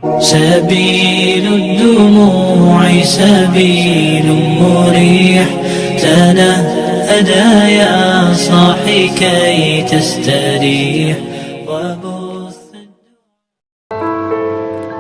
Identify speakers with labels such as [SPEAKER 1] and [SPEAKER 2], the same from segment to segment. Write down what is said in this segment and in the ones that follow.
[SPEAKER 1] سبيل الدموع سبيل مريح تنهدى يا صاحي كي تستريح.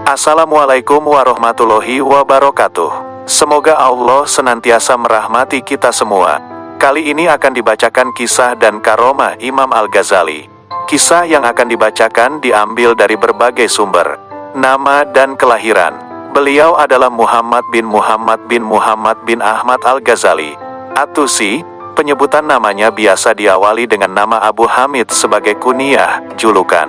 [SPEAKER 2] Assalamualaikum warahmatullahi wabarakatuh. Semoga Allah senantiasa merahmati kita semua. Kali ini akan dibacakan kisah dan karomah Imam Al-Ghazali. Kisah yang akan dibacakan diambil dari berbagai sumber. Nama dan kelahiran. Beliau adalah Muhammad bin Muhammad bin Muhammad bin Ahmad Al-Ghazali At-Tusi. Penyebutan namanya biasa diawali dengan nama Abu Hamid sebagai kunyah, julukan.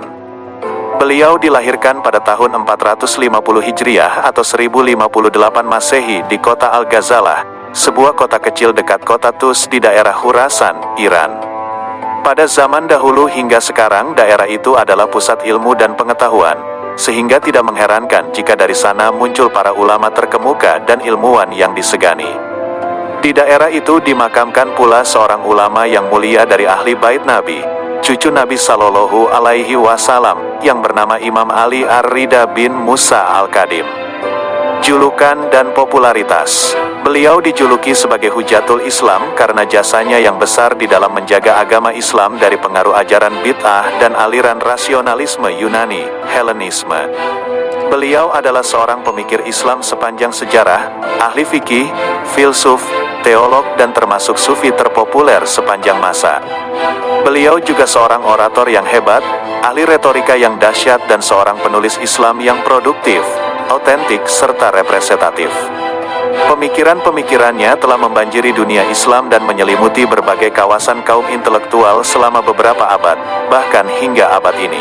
[SPEAKER 2] Beliau dilahirkan pada tahun 450 Hijriah atau 1058 Masehi di kota Al-Ghazalah, sebuah kota kecil dekat kota Tus di daerah Khurasan, Iran. Pada zaman dahulu hingga sekarang daerah itu adalah pusat ilmu dan pengetahuan, sehingga tidak mengherankan jika dari sana muncul para ulama terkemuka dan ilmuwan yang disegani. Di daerah itu dimakamkan pula seorang ulama yang mulia dari ahli bait Nabi, cucu Nabi Shallallahu Alaihi Wasallam, yang bernama Imam Ali Ar-Ridha bin Musa Al-Qadim. Julukan dan popularitas. Beliau dijuluki sebagai Hujatul Islam karena jasanya yang besar di dalam menjaga agama Islam dari pengaruh ajaran bid'ah dan aliran rasionalisme Yunani, Helenisme. Beliau adalah seorang pemikir Islam sepanjang sejarah, ahli fikih, filsuf, teolog dan termasuk sufi terpopuler sepanjang masa. Beliau juga seorang orator yang hebat, ahli retorika yang dahsyat dan seorang penulis Islam yang produktif, autentik serta representatif. Pemikiran-pemikirannya telah membanjiri dunia Islam dan menyelimuti berbagai kawasan kaum intelektual selama beberapa abad, bahkan hingga abad ini.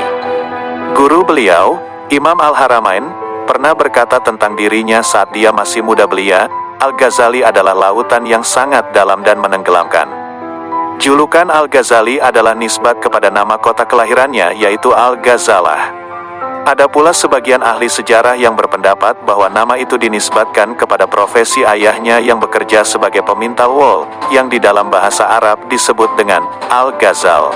[SPEAKER 2] Guru beliau, Imam Al-Haramain, pernah berkata tentang dirinya saat dia masih muda belia, Al-Ghazali adalah lautan yang sangat dalam dan menenggelamkan. Julukan Al-Ghazali adalah nisbat kepada nama kota kelahirannya yaitu Al-Ghazalah. Ada pula sebagian ahli sejarah yang berpendapat bahwa nama itu dinisbatkan kepada profesi ayahnya yang bekerja sebagai pemintal wol, yang di dalam bahasa Arab disebut dengan Al-Ghazal.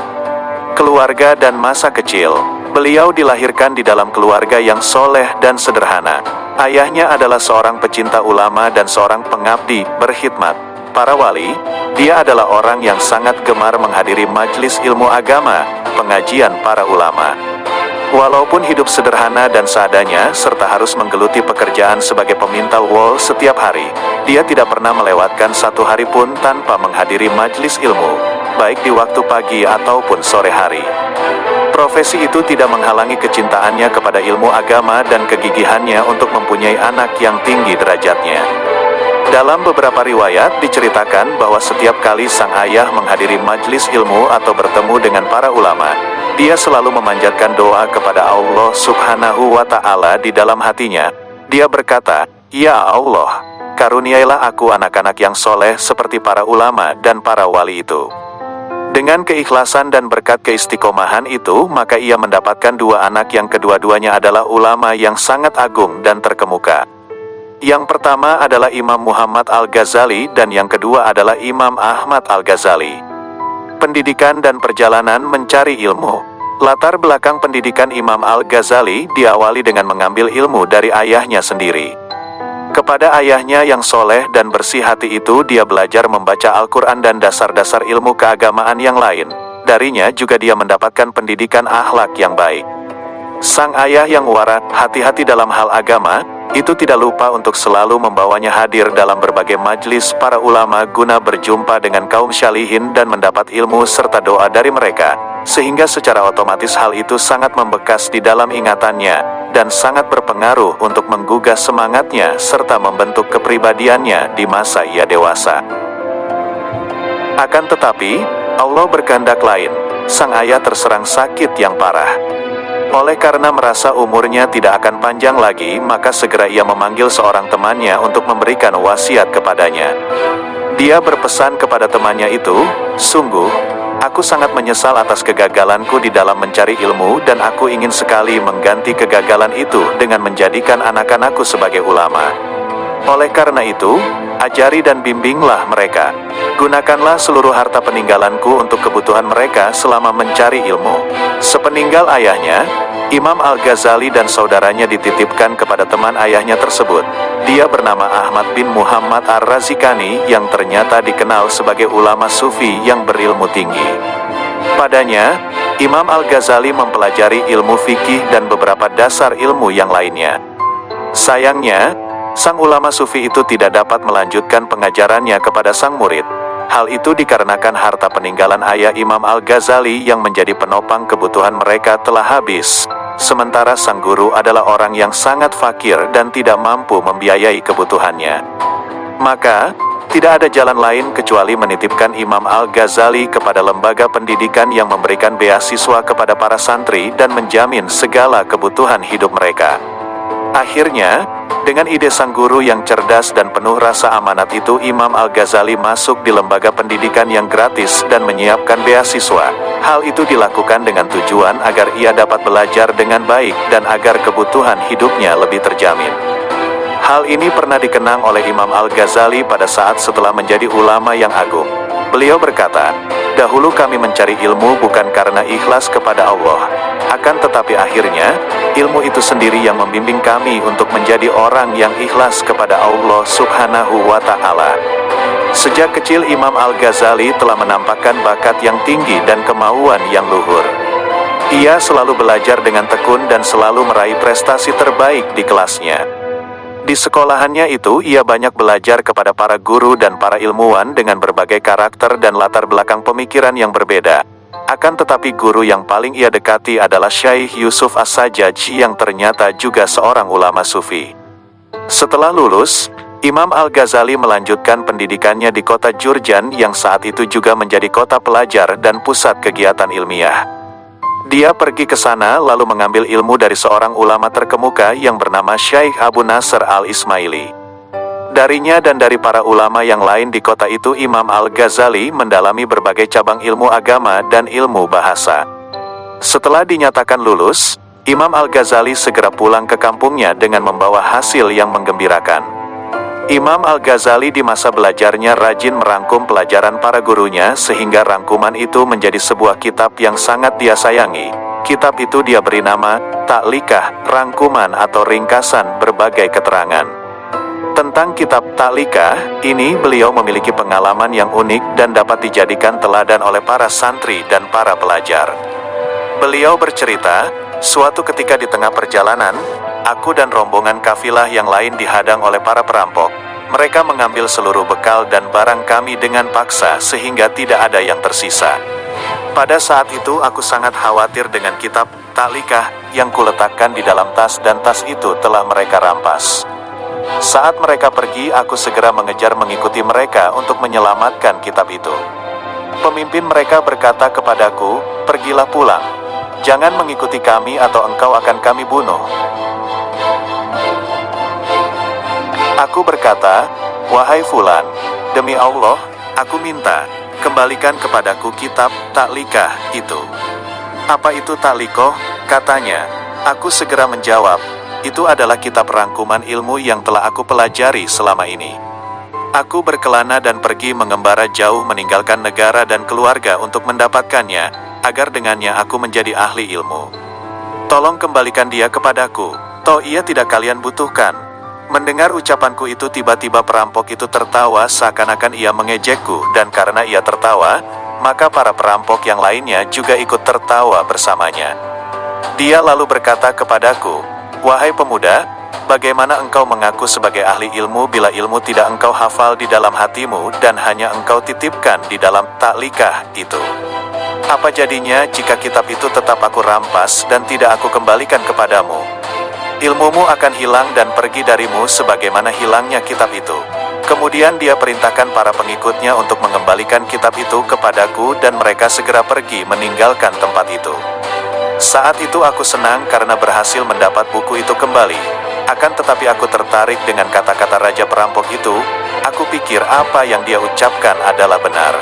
[SPEAKER 2] Keluarga dan masa kecil. Beliau dilahirkan di dalam keluarga yang soleh dan sederhana. Ayahnya adalah seorang pecinta ulama dan seorang pengabdi, berkhidmat para wali. Dia adalah orang yang sangat gemar menghadiri majelis ilmu agama, pengajian para ulama. Walaupun hidup sederhana dan seadanya, serta harus menggeluti pekerjaan sebagai pemintal wol setiap hari, dia tidak pernah melewatkan satu hari pun tanpa menghadiri majelis ilmu, baik di waktu pagi ataupun sore hari. Profesi itu tidak menghalangi kecintaannya kepada ilmu agama dan kegigihannya untuk mempunyai anak yang tinggi derajatnya. Dalam beberapa riwayat diceritakan bahwa setiap kali sang ayah menghadiri majelis ilmu atau bertemu dengan para ulama, dia selalu memanjatkan doa kepada Allah Subhanahu wa Ta'ala di dalam hatinya. Dia berkata, "Ya Allah, karuniailah aku anak-anak yang soleh seperti para ulama dan para wali itu." Dengan keikhlasan dan berkat keistiqomahan itu, maka ia mendapatkan dua anak yang kedua-duanya adalah ulama yang sangat agung dan terkemuka. Yang pertama adalah Imam Muhammad Al-Ghazali dan yang kedua adalah Imam Ahmad Al-Ghazali. Pendidikan dan perjalanan mencari ilmu. Latar belakang pendidikan Imam Al-Ghazali diawali dengan mengambil ilmu dari ayahnya sendiri. Kepada ayahnya yang soleh dan bersih hati itu dia belajar membaca Al-Quran dan dasar-dasar ilmu keagamaan yang lain. Darinya juga dia mendapatkan pendidikan akhlak yang baik. Sang ayah yang warak, hati-hati dalam hal agama, itu tidak lupa untuk selalu membawanya hadir dalam berbagai majelis para ulama guna berjumpa dengan kaum syalihin dan mendapat ilmu serta doa dari mereka, sehingga secara otomatis hal itu sangat membekas di dalam ingatannya, dan sangat berpengaruh untuk menggugah semangatnya serta membentuk kepribadiannya di masa ia dewasa. Akan tetapi, Allah berkehendak lain. Sang ayah terserang sakit yang parah. Oleh karena merasa umurnya tidak akan panjang lagi, maka segera ia memanggil seorang temannya untuk memberikan wasiat kepadanya. Dia berpesan kepada temannya itu, "Sungguh, aku sangat menyesal atas kegagalanku di dalam mencari ilmu dan aku ingin sekali mengganti kegagalan itu dengan menjadikan anak-anakku sebagai ulama. Oleh karena itu, ajari dan bimbinglah mereka. Gunakanlah seluruh harta peninggalanku untuk kebutuhan mereka selama mencari ilmu." Sepeninggal ayahnya, Imam Al-Ghazali dan saudaranya dititipkan kepada teman ayahnya tersebut. Dia bernama Ahmad bin Muhammad Ar-Razikani yang ternyata dikenal sebagai ulama sufi yang berilmu tinggi. Padanya, Imam Al-Ghazali mempelajari ilmu fikih dan beberapa dasar ilmu yang lainnya. Sayangnya, sang ulama sufi itu tidak dapat melanjutkan pengajarannya kepada sang murid. Hal itu dikarenakan harta peninggalan ayah Imam Al-Ghazali yang menjadi penopang kebutuhan mereka telah habis. Sementara sang guru adalah orang yang sangat fakir dan tidak mampu membiayai kebutuhannya. Maka, tidak ada jalan lain kecuali menitipkan Imam Al-Ghazali kepada lembaga pendidikan yang memberikan beasiswa kepada para santri dan menjamin segala kebutuhan hidup mereka. Akhirnya, dengan ide sang guru yang cerdas dan penuh rasa amanat itu, Imam Al-Ghazali masuk di lembaga pendidikan yang gratis dan menyiapkan beasiswa. Hal itu dilakukan dengan tujuan agar ia dapat belajar dengan baik dan agar kebutuhan hidupnya lebih terjamin. Hal ini pernah dikenang oleh Imam Al-Ghazali pada saat setelah menjadi ulama yang agung. Beliau berkata, "Dahulu kami mencari ilmu bukan karena ikhlas kepada Allah. Akan tetapi akhirnya, ilmu itu sendiri yang membimbing kami untuk menjadi orang yang ikhlas kepada Allah Subhanahu wa Ta'ala." Sejak kecil Imam Al-Ghazali telah menampakkan bakat yang tinggi dan kemauan yang luhur. Ia selalu belajar dengan tekun dan selalu meraih prestasi terbaik di kelasnya. Di sekolahannya itu, ia banyak belajar kepada para guru dan para ilmuwan dengan berbagai karakter dan latar belakang pemikiran yang berbeda. Akan tetapi guru yang paling ia dekati adalah Syekh Yusuf As-Sajjaj yang ternyata juga seorang ulama sufi. Setelah lulus, Imam Al-Ghazali melanjutkan pendidikannya di kota Jurjan yang saat itu juga menjadi kota pelajar dan pusat kegiatan ilmiah. Dia pergi ke sana lalu mengambil ilmu dari seorang ulama terkemuka yang bernama Syekh Abu Nasr Al-Ismaili. Darinya dan dari para ulama yang lain di kota itu, Imam Al-Ghazali mendalami berbagai cabang ilmu agama dan ilmu bahasa. Setelah dinyatakan lulus, Imam Al-Ghazali segera pulang ke kampungnya dengan membawa hasil yang menggembirakan. Imam Al-Ghazali di masa belajarnya rajin merangkum pelajaran para gurunya sehingga rangkuman itu menjadi sebuah kitab yang sangat dia sayangi. Kitab itu dia beri nama Ta'likah, rangkuman atau ringkasan berbagai keterangan. Tentang kitab Ta'likah ini, beliau memiliki pengalaman yang unik dan dapat dijadikan teladan oleh para santri dan para pelajar. Beliau bercerita, suatu ketika di tengah perjalanan, aku dan rombongan kafilah yang lain dihadang oleh para perampok. Mereka mengambil seluruh bekal dan barang kami dengan paksa sehingga tidak ada yang tersisa. Pada saat itu aku sangat khawatir dengan kitab Ta'likah yang kuletakkan di dalam tas, dan tas itu telah mereka rampas. Saat mereka pergi, aku segera mengejar mengikuti mereka untuk menyelamatkan kitab itu. Pemimpin mereka berkata kepadaku, "Pergilah pulang. Jangan mengikuti kami atau engkau akan kami bunuh." Aku berkata, "Wahai Fulan, demi Allah, aku minta, kembalikan kepadaku kitab Ta'likah itu." "Apa itu Ta'likoh?" katanya. Aku segera menjawab, "Itu adalah kitab rangkuman ilmu yang telah aku pelajari selama ini." Aku berkelana dan pergi mengembara jauh meninggalkan negara dan keluarga untuk mendapatkannya, agar dengannya aku menjadi ahli ilmu. Tolong kembalikan dia kepadaku, toh ia tidak kalian butuhkan. Mendengar ucapanku itu, tiba-tiba perampok itu tertawa seakan-akan ia mengejekku, dan karena ia tertawa, maka para perampok yang lainnya juga ikut tertawa bersamanya. Dia lalu berkata kepadaku, "Wahai pemuda, bagaimana engkau mengaku sebagai ahli ilmu bila ilmu tidak engkau hafal di dalam hatimu dan hanya engkau titipkan di dalam Ta'likah itu? Apa jadinya jika kitab itu tetap aku rampas dan tidak aku kembalikan kepadamu? Ilmumu akan hilang dan pergi darimu sebagaimana hilangnya kitab itu." Kemudian dia perintahkan para pengikutnya untuk mengembalikan kitab itu kepadaku dan mereka segera pergi meninggalkan tempat itu. Saat itu aku senang karena berhasil mendapat buku itu kembali. Akan tetapi aku tertarik dengan kata-kata raja perampok itu. Aku pikir apa yang dia ucapkan adalah benar.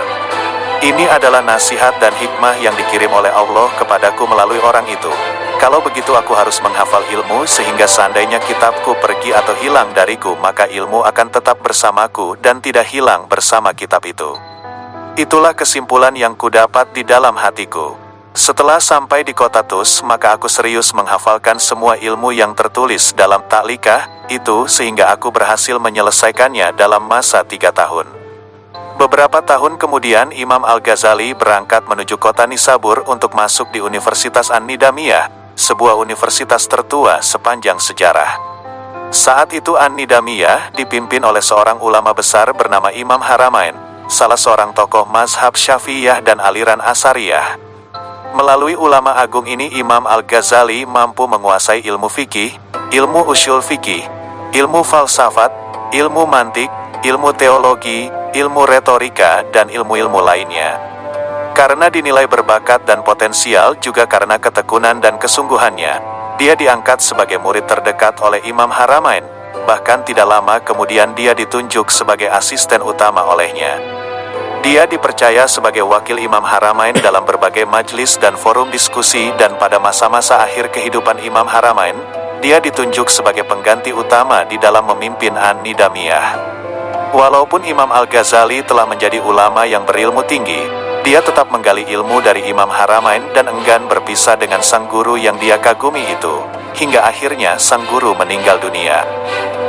[SPEAKER 2] Ini adalah nasihat dan hikmah yang dikirim oleh Allah kepadaku melalui orang itu. Kalau begitu aku harus menghafal ilmu sehingga seandainya kitabku pergi atau hilang dariku, maka ilmu akan tetap bersamaku dan tidak hilang bersama kitab itu. Itulah kesimpulan yang kudapat di dalam hatiku. Setelah sampai di kota Tus, maka aku serius menghafalkan semua ilmu yang tertulis dalam Ta'likah itu sehingga aku berhasil menyelesaikannya dalam masa 3 tahun. Beberapa tahun kemudian Imam Al-Ghazali berangkat menuju kota Nisabur untuk masuk di Universitas An-Nidamiyah, sebuah universitas tertua sepanjang sejarah. Saat itu An-Nidamiyah dipimpin oleh seorang ulama besar bernama Imam Haramain, salah seorang tokoh mazhab Syafi'iyah dan aliran Asariyah. Melalui ulama agung ini Imam Al-Ghazali mampu menguasai ilmu fikih, ilmu usyul fikih, ilmu falsafat, ilmu mantik, ilmu teologi, ilmu retorika, dan ilmu-ilmu lainnya. Karena dinilai berbakat dan potensial juga karena ketekunan dan kesungguhannya, dia diangkat sebagai murid terdekat oleh Imam Haramain, bahkan tidak lama kemudian dia ditunjuk sebagai asisten utama olehnya. Dia dipercaya sebagai wakil Imam Haramain dalam berbagai majlis dan forum diskusi dan pada masa-masa akhir kehidupan Imam Haramain, dia ditunjuk sebagai pengganti utama di dalam memimpin An-Nidamiyah. Walaupun Imam Al-Ghazali telah menjadi ulama yang berilmu tinggi, dia tetap menggali ilmu dari Imam Haramain dan enggan berpisah dengan sang guru yang dia kagumi itu, hingga akhirnya sang guru meninggal dunia.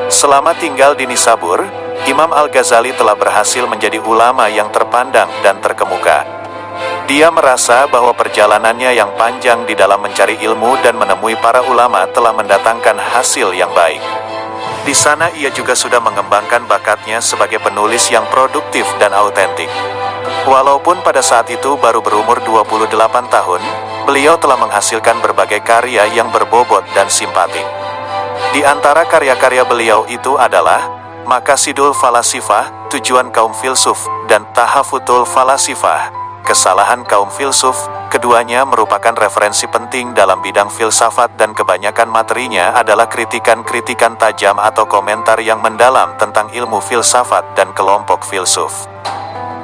[SPEAKER 2] Selama tinggal di Nisabur, Imam Al-Ghazali telah berhasil menjadi ulama yang terpandang dan terkemuka. Dia merasa bahwa perjalanannya yang panjang di dalam mencari ilmu dan menemui para ulama telah mendatangkan hasil yang baik. Di sana ia juga sudah mengembangkan bakatnya sebagai penulis yang produktif dan autentik. Walaupun pada saat itu baru berumur 28 tahun, beliau telah menghasilkan berbagai karya yang berbobot dan simpatik. Di antara karya-karya beliau itu adalah Maqasidul Falasifah, Tujuan Kaum Filsuf, dan Tahafutul Falasifah, Kesalahan Kaum Filsuf. Keduanya merupakan referensi penting dalam bidang filsafat dan kebanyakan materinya adalah kritikan-kritikan tajam atau komentar yang mendalam tentang ilmu filsafat dan kelompok filsuf.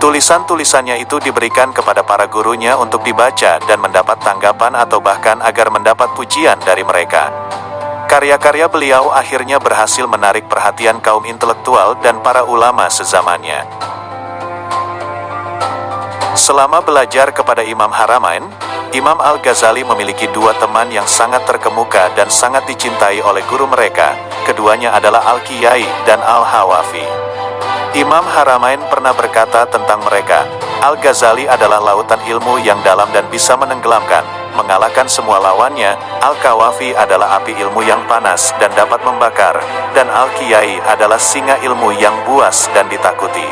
[SPEAKER 2] Tulisan-tulisannya itu diberikan kepada para gurunya untuk dibaca dan mendapat tanggapan atau bahkan agar mendapat pujian dari mereka. Karya-karya beliau akhirnya berhasil menarik perhatian kaum intelektual dan para ulama sezamannya. Selama belajar kepada Imam Haramain, Imam Al-Ghazali memiliki dua teman yang sangat terkemuka dan sangat dicintai oleh guru mereka. Keduanya adalah Al-Qiyai dan Al-Hawafi. Imam Haramain pernah berkata tentang mereka, Al-Ghazali adalah lautan ilmu yang dalam dan bisa menenggelamkan, mengalahkan semua lawannya. Al-Kawafi adalah api ilmu yang panas dan dapat membakar, dan Al-Qiyai adalah singa ilmu yang buas dan ditakuti.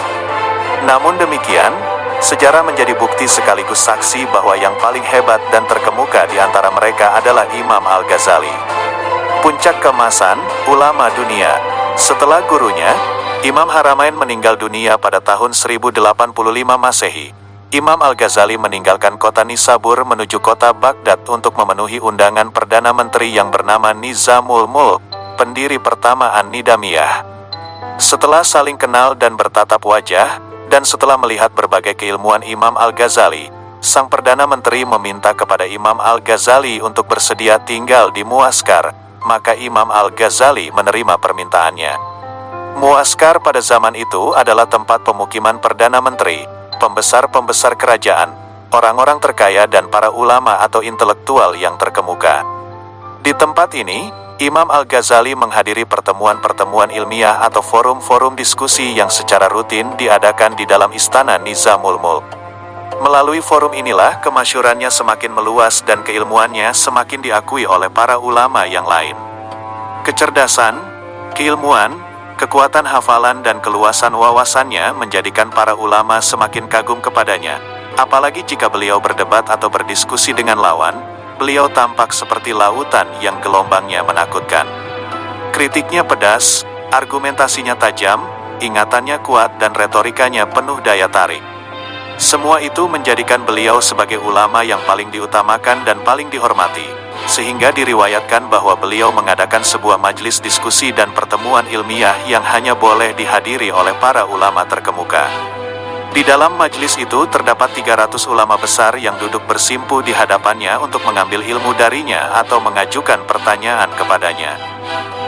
[SPEAKER 2] Namun demikian, sejarah menjadi bukti sekaligus saksi bahwa yang paling hebat dan terkemuka di antara mereka adalah Imam Al-Ghazali. Puncak keemasan ulama dunia. Setelah gurunya, Imam Haramain meninggal dunia pada tahun 1085 Masehi. Imam Al-Ghazali meninggalkan kota Nisabur menuju kota Baghdad untuk memenuhi undangan Perdana Menteri yang bernama Nizamul Mulk, pendiri pertama An-Nidamiyah. Setelah saling kenal dan bertatap wajah, dan setelah melihat berbagai keilmuan Imam Al-Ghazali, sang Perdana Menteri meminta kepada Imam Al-Ghazali untuk bersedia tinggal di Muaskar, maka Imam Al-Ghazali menerima permintaannya. Muaskar pada zaman itu adalah tempat pemukiman Perdana Menteri, pembesar-pembesar kerajaan, orang-orang terkaya dan para ulama atau intelektual yang terkemuka. Di tempat ini, Imam Al-Ghazali menghadiri pertemuan-pertemuan ilmiah atau forum-forum diskusi yang secara rutin diadakan di dalam istana Nizamul Mulk. Melalui forum inilah kemasyhurannya semakin meluas dan keilmuannya semakin diakui oleh para ulama yang lain. Kecerdasan, keilmuan, kekuatan hafalan dan keluasan wawasannya menjadikan para ulama semakin kagum kepadanya. Apalagi jika beliau berdebat atau berdiskusi dengan lawan, beliau tampak seperti lautan yang gelombangnya menakutkan. Kritiknya pedas, argumentasinya tajam, ingatannya kuat dan retorikanya penuh daya tarik. Semua itu menjadikan beliau sebagai ulama yang paling diutamakan dan paling dihormati, sehingga diriwayatkan bahwa beliau mengadakan sebuah majelis diskusi dan pertemuan ilmiah yang hanya boleh dihadiri oleh para ulama terkemuka. Di dalam majelis itu terdapat 300 ulama besar yang duduk bersimpu di hadapannya untuk mengambil ilmu darinya atau mengajukan pertanyaan kepadanya.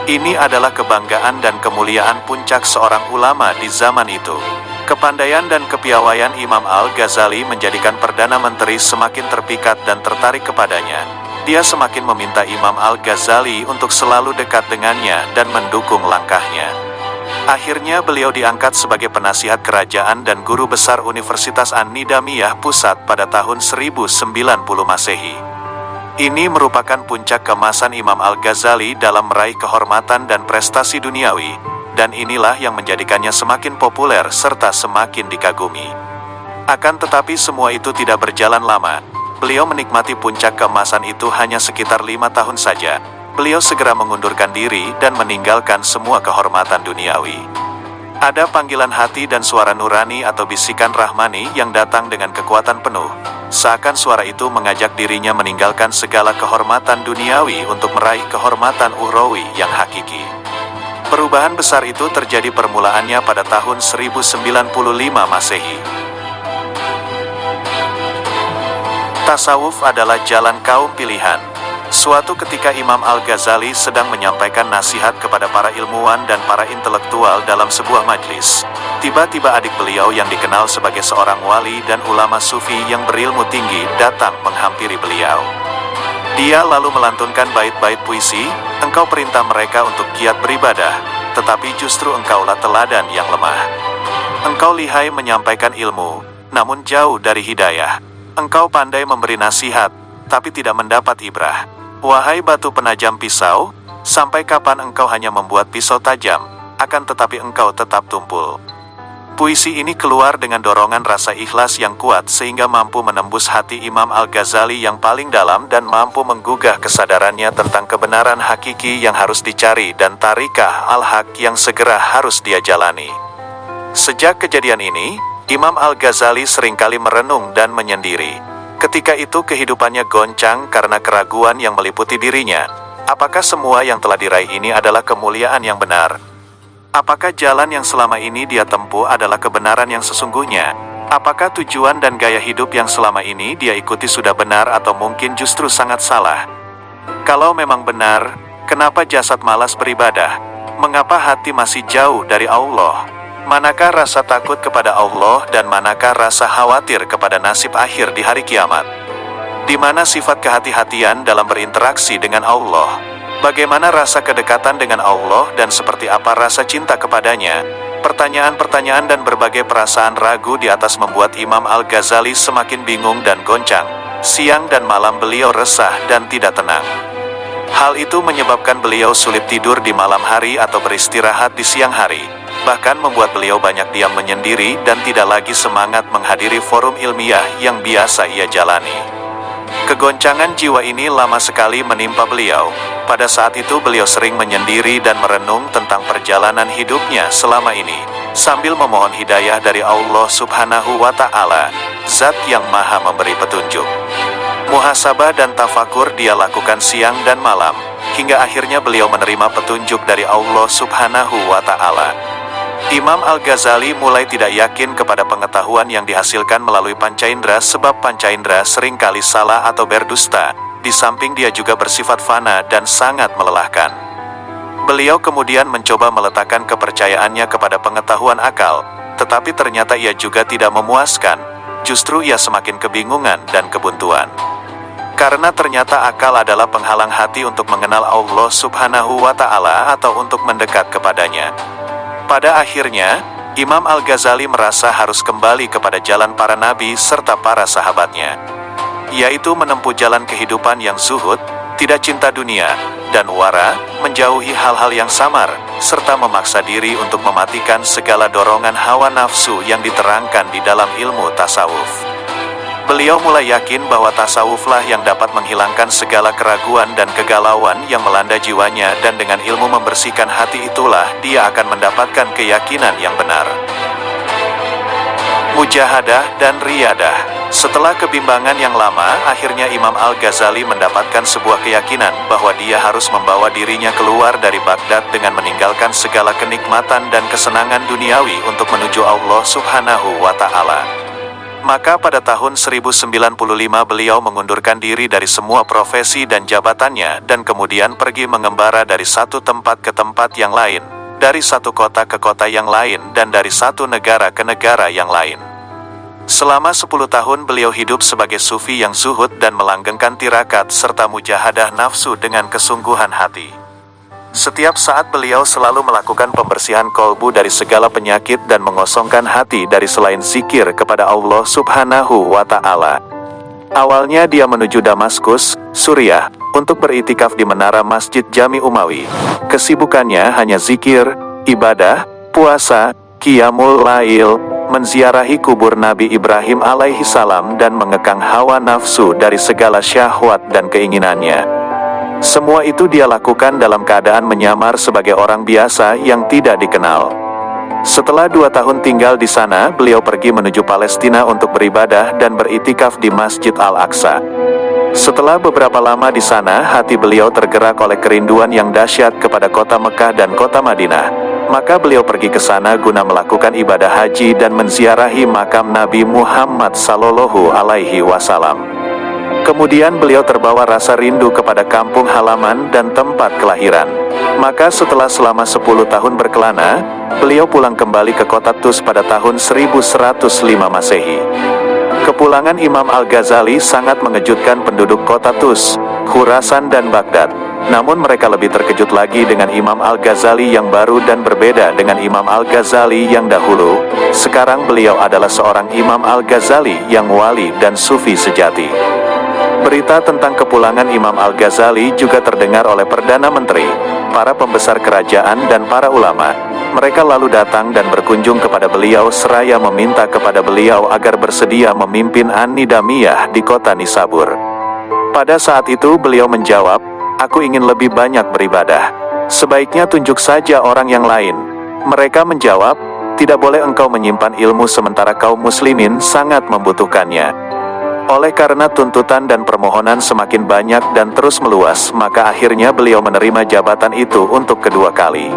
[SPEAKER 2] Ini adalah kebanggaan dan kemuliaan puncak seorang ulama di zaman itu. Kepandaian dan kepiawaian Imam Al-Ghazali menjadikan Perdana Menteri semakin terpikat dan tertarik kepadanya. Dia semakin meminta Imam Al-Ghazali untuk selalu dekat dengannya dan mendukung langkahnya. Akhirnya beliau diangkat sebagai penasihat kerajaan dan guru besar Universitas An-Nidamiyah Pusat pada tahun 1090 Masehi. Ini merupakan puncak keemasan Imam Al-Ghazali dalam meraih kehormatan dan prestasi duniawi. Dan inilah yang menjadikannya semakin populer serta semakin dikagumi. Akan tetapi semua itu tidak berjalan lama. Beliau menikmati puncak keemasan itu hanya sekitar 5 tahun saja. Beliau segera mengundurkan diri dan meninggalkan semua kehormatan duniawi. Ada panggilan hati dan suara nurani atau bisikan rahmani yang datang dengan kekuatan penuh. Seakan suara itu mengajak dirinya meninggalkan segala kehormatan duniawi untuk meraih kehormatan ukhrawi yang hakiki. Perubahan besar itu terjadi permulaannya pada tahun 1095 Masehi. Tasawuf adalah jalan kaum pilihan. Suatu ketika Imam Al-Ghazali sedang menyampaikan nasihat kepada para ilmuwan dan para intelektual dalam sebuah majlis. Tiba-tiba adik beliau yang dikenal sebagai seorang wali dan ulama sufi yang berilmu tinggi datang menghampiri beliau. Dia lalu melantunkan bait-bait puisi, "Engkau perintah mereka untuk giat beribadah, tetapi justru engkaulah teladan yang lemah. Engkau lihai menyampaikan ilmu, namun jauh dari hidayah. Engkau pandai memberi nasihat, tapi tidak mendapat ibrah. Wahai batu penajam pisau, sampai kapan engkau hanya membuat pisau tajam, akan tetapi engkau tetap tumpul." Puisi ini keluar dengan dorongan rasa ikhlas yang kuat sehingga mampu menembus hati Imam Al-Ghazali yang paling dalam dan mampu menggugah kesadarannya tentang kebenaran hakiki yang harus dicari dan tarikah al-haq yang segera harus dia jalani. Sejak kejadian ini, Imam Al-Ghazali seringkali merenung dan menyendiri. Ketika itu kehidupannya goncang karena keraguan yang meliputi dirinya. Apakah semua yang telah diraih ini adalah kemuliaan yang benar? Apakah jalan yang selama ini dia tempuh adalah kebenaran yang sesungguhnya? Apakah tujuan dan gaya hidup yang selama ini dia ikuti sudah benar atau mungkin justru sangat salah? Kalau memang benar, kenapa jasad malas beribadah? Mengapa hati masih jauh dari Allah? Manakah rasa takut kepada Allah dan manakah rasa khawatir kepada nasib akhir di hari kiamat? Di mana sifat kehati-hatian dalam berinteraksi dengan Allah? Bagaimana rasa kedekatan dengan Allah dan seperti apa rasa cinta kepadanya? Pertanyaan-pertanyaan dan berbagai perasaan ragu di atas membuat Imam Al-Ghazali semakin bingung dan goncang. Siang dan malam beliau resah dan tidak tenang. Hal itu menyebabkan beliau sulit tidur di malam hari atau beristirahat di siang hari. Bahkan membuat beliau banyak diam menyendiri dan tidak lagi semangat menghadiri forum ilmiah yang biasa ia jalani. Kegoncangan jiwa ini lama sekali menimpa beliau. Pada saat itu beliau sering menyendiri dan merenung tentang perjalanan hidupnya selama ini, sambil memohon hidayah dari Allah Subhanahu wa Ta'ala, Zat yang Maha Memberi Petunjuk. Muhasabah dan tafakur dia lakukan siang dan malam, hingga akhirnya beliau menerima petunjuk dari Allah Subhanahu wa Ta'ala. Imam Al-Ghazali mulai tidak yakin kepada pengetahuan yang dihasilkan melalui pancaindera sebab pancaindera seringkali salah atau berdusta, di samping dia juga bersifat fana dan sangat melelahkan. Beliau kemudian mencoba meletakkan kepercayaannya kepada pengetahuan akal, tetapi ternyata ia juga tidak memuaskan, justru ia semakin kebingungan dan kebuntuan. Karena ternyata akal adalah penghalang hati untuk mengenal Allah Subhanahu wa Ta'ala atau untuk mendekat kepadanya. Pada akhirnya, Imam Al-Ghazali merasa harus kembali kepada jalan para nabi serta para sahabatnya, yaitu menempuh jalan kehidupan yang zuhud, tidak cinta dunia, dan wara, menjauhi hal-hal yang samar, serta memaksa diri untuk mematikan segala dorongan hawa nafsu yang diterangkan di dalam ilmu tasawuf. Beliau mulai yakin bahwa tasawuflah yang dapat menghilangkan segala keraguan dan kegalauan yang melanda jiwanya, dan dengan ilmu membersihkan hati itulah dia akan mendapatkan keyakinan yang benar. Mujahadah dan riyadah. Setelah kebimbangan yang lama, akhirnya Imam Al-Ghazali mendapatkan sebuah keyakinan bahwa dia harus membawa dirinya keluar dari Baghdad dengan meninggalkan segala kenikmatan dan kesenangan duniawi untuk menuju Allah Subhanahu wa Ta'ala. Maka pada tahun 1095 beliau mengundurkan diri dari semua profesi dan jabatannya dan kemudian pergi mengembara dari satu tempat ke tempat yang lain, dari satu kota ke kota yang lain dan dari satu negara ke negara yang lain. Selama 10 tahun beliau hidup sebagai sufi yang zuhud dan melanggengkan tirakat serta mujahadah nafsu dengan kesungguhan hati. Setiap saat beliau selalu melakukan pembersihan kolbu dari segala penyakit dan mengosongkan hati dari selain zikir kepada Allah Subhanahu wa Ta'ala. Awalnya dia menuju Damaskus, Suriah, untuk beritikaf di menara Masjid Jami Umawi. Kesibukannya hanya zikir, ibadah, puasa, qiyamul lail, menziarahi kubur Nabi Ibrahim alaihi salam dan mengekang hawa nafsu dari segala syahwat dan keinginannya. Semua itu dia lakukan dalam keadaan menyamar sebagai orang biasa yang tidak dikenal. Setelah 2 tahun tinggal di sana, beliau pergi menuju Palestina untuk beribadah dan beritikaf di Masjid Al-Aqsa. Setelah beberapa lama di sana, hati beliau tergerak oleh kerinduan yang dahsyat kepada kota Mekah dan kota Madinah. Maka beliau pergi ke sana guna melakukan ibadah haji dan menziarahi makam Nabi Muhammad sallallahu alaihi wasallam. Kemudian beliau terbawa rasa rindu kepada kampung halaman dan tempat kelahiran. Maka setelah selama 10 tahun berkelana, beliau pulang kembali ke kota Tus pada tahun 1105 Masehi. Kepulangan Imam Al-Ghazali sangat mengejutkan penduduk kota Tus, Khurasan dan Baghdad. Namun mereka lebih terkejut lagi dengan Imam Al-Ghazali yang baru dan berbeda dengan Imam Al-Ghazali yang dahulu. Sekarang beliau adalah seorang Imam Al-Ghazali yang wali dan sufi sejati. Berita tentang kepulangan Imam Al-Ghazali juga terdengar oleh Perdana Menteri, para pembesar kerajaan dan para ulama. Mereka lalu datang dan berkunjung kepada beliau seraya meminta kepada beliau agar bersedia memimpin An-Nidamiyah di kota Nisabur. Pada saat itu beliau menjawab, "Aku ingin lebih banyak beribadah. Sebaiknya tunjuk saja orang yang lain." Mereka menjawab, "Tidak boleh engkau menyimpan ilmu sementara kaum muslimin sangat membutuhkannya." Oleh karena tuntutan dan permohonan semakin banyak dan terus meluas, maka akhirnya beliau menerima jabatan itu untuk kedua kali.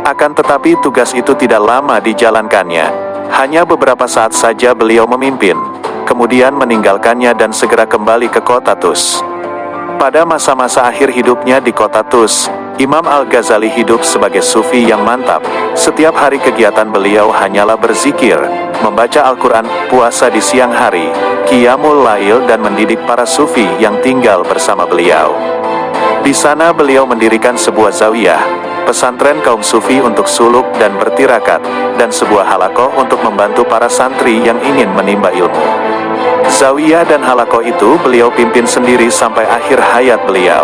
[SPEAKER 2] Akan tetapi tugas itu tidak lama dijalankannya. Hanya beberapa saat saja beliau memimpin, kemudian meninggalkannya dan segera kembali ke kota Tus. Pada masa-masa akhir hidupnya di kota Tus, Imam Al-Ghazali hidup sebagai sufi yang mantap. Setiap hari kegiatan beliau hanyalah berzikir, membaca Al-Quran, puasa di siang hari, qiyamul lail dan mendidik para sufi yang tinggal bersama beliau. Di sana beliau mendirikan sebuah zawiyah, pesantren kaum sufi untuk suluk dan bertirakat, dan sebuah halakoh untuk membantu para santri yang ingin menimba ilmu. Zawiyah dan halakoh itu beliau pimpin sendiri sampai akhir hayat beliau.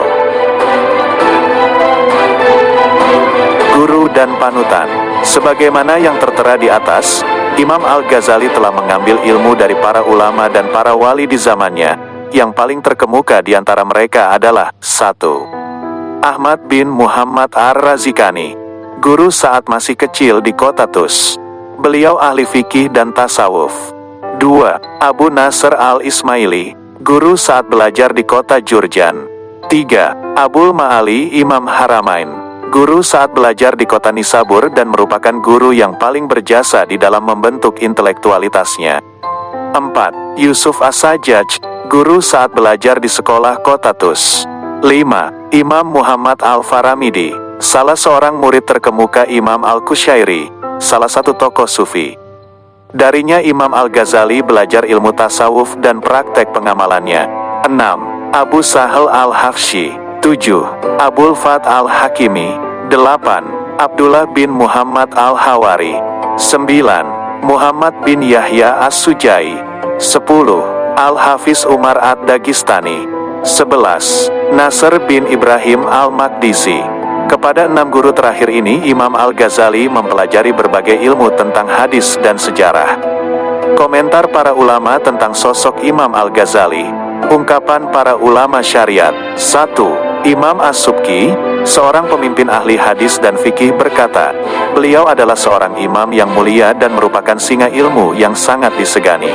[SPEAKER 2] Guru dan panutan. Sebagaimana yang tertera di atas, Imam Al-Ghazali telah mengambil ilmu dari para ulama dan para wali di zamannya. Yang paling terkemuka di antara mereka adalah 1. Ahmad bin Muhammad Ar-Razikani, guru saat masih kecil di kota Tus. Beliau ahli fikih dan tasawuf. 2. Abu Nasr Al-Ismaili, guru saat belajar di kota Jurjan. 3. Abul Ma'ali Imam Haramain, guru saat belajar di kota Nisabur dan merupakan guru yang paling berjasa di dalam membentuk intelektualitasnya. 4. Yusuf As-Sajjaj, guru saat belajar di sekolah kota Tus. 5. Imam Muhammad Al-Faramidi, salah seorang murid terkemuka Imam Al-Qushairi, salah satu tokoh sufi. Darinya Imam Al-Ghazali belajar ilmu tasawuf dan praktek pengamalannya. 6. Abu Sahal Al-Hafshi. 7. Abul Fat Al-Hakimi. 8. Abdullah bin Muhammad Al-Hawari. 9. Muhammad bin Yahya As-Sujai. 10. Al-Hafiz Umar Ad-Dagistani. 11. Nasr bin Ibrahim Al-Maqdisi. Kepada 6 guru terakhir ini Imam Al-Ghazali mempelajari berbagai ilmu tentang hadis dan sejarah. Komentar para ulama tentang sosok Imam Al-Ghazali. Ungkapan para ulama syariat. 1. Imam As-Subki, seorang pemimpin ahli hadis dan fikih berkata, beliau adalah seorang imam yang mulia dan merupakan singa ilmu yang sangat disegani.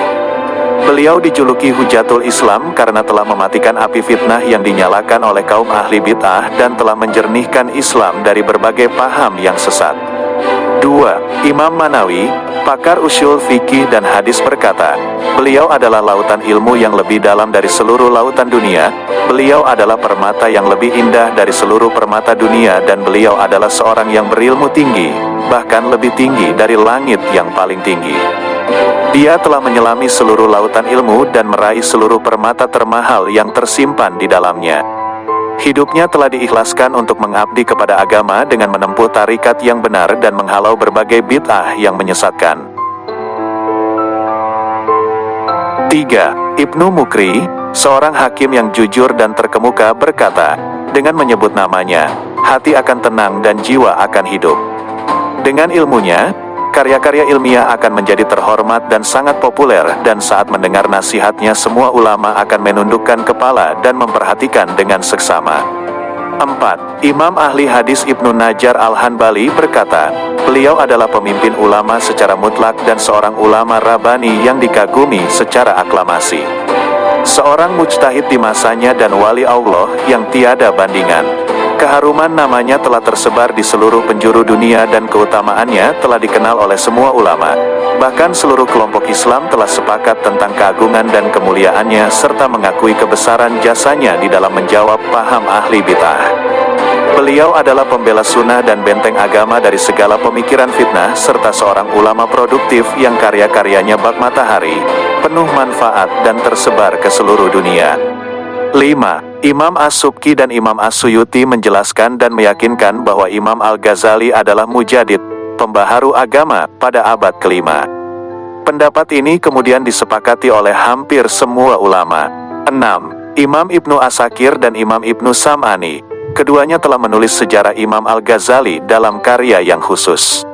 [SPEAKER 2] Beliau dijuluki Hujatul Islam karena telah mematikan api fitnah yang dinyalakan oleh kaum ahli bid'ah dan telah menjernihkan Islam dari berbagai paham yang sesat. 2. Imam Manawi, pakar usyul fikih dan hadis berkata, beliau adalah lautan ilmu yang lebih dalam dari seluruh lautan dunia, beliau adalah permata yang lebih indah dari seluruh permata dunia dan beliau adalah seorang yang berilmu tinggi, bahkan lebih tinggi dari langit yang paling tinggi. Dia telah menyelami seluruh lautan ilmu dan meraih seluruh permata termahal yang tersimpan di dalamnya. Hidupnya telah diikhlaskan untuk mengabdi kepada agama dengan menempuh tarikat yang benar dan menghalau berbagai bid'ah yang menyesatkan. 3. Ibnu Mukri, seorang hakim yang jujur dan terkemuka berkata, dengan menyebut namanya, hati akan tenang dan jiwa akan hidup. Dengan ilmunya, karya-karya ilmiah akan menjadi terhormat dan sangat populer dan saat mendengar nasihatnya semua ulama akan menundukkan kepala dan memperhatikan dengan seksama. 4. Imam ahli hadis Ibnu Najjar al-Hanbali berkata, beliau adalah pemimpin ulama secara mutlak dan seorang ulama Rabbani yang dikagumi secara aklamasi. Seorang mujtahid di masanya dan wali Allah yang tiada bandingan. Keharuman namanya telah tersebar di seluruh penjuru dunia dan keutamaannya telah dikenal oleh semua ulama. Bahkan seluruh kelompok Islam telah sepakat tentang keagungan dan kemuliaannya serta mengakui kebesaran jasanya di dalam menjawab paham ahli bid'ah. Beliau adalah pembela sunnah dan benteng agama dari segala pemikiran fitnah serta seorang ulama produktif yang karya-karyanya bak matahari, penuh manfaat dan tersebar ke seluruh dunia. 5. Imam As-Subki dan Imam As-Suyuti menjelaskan dan meyakinkan bahwa Imam Al-Ghazali adalah mujadid, pembaharu agama pada abad ke-5. Pendapat ini kemudian disepakati oleh hampir semua ulama. 6. Imam Ibnu Asakir dan Imam Ibnu Sam'ani, keduanya telah menulis sejarah Imam Al-Ghazali dalam karya yang khusus.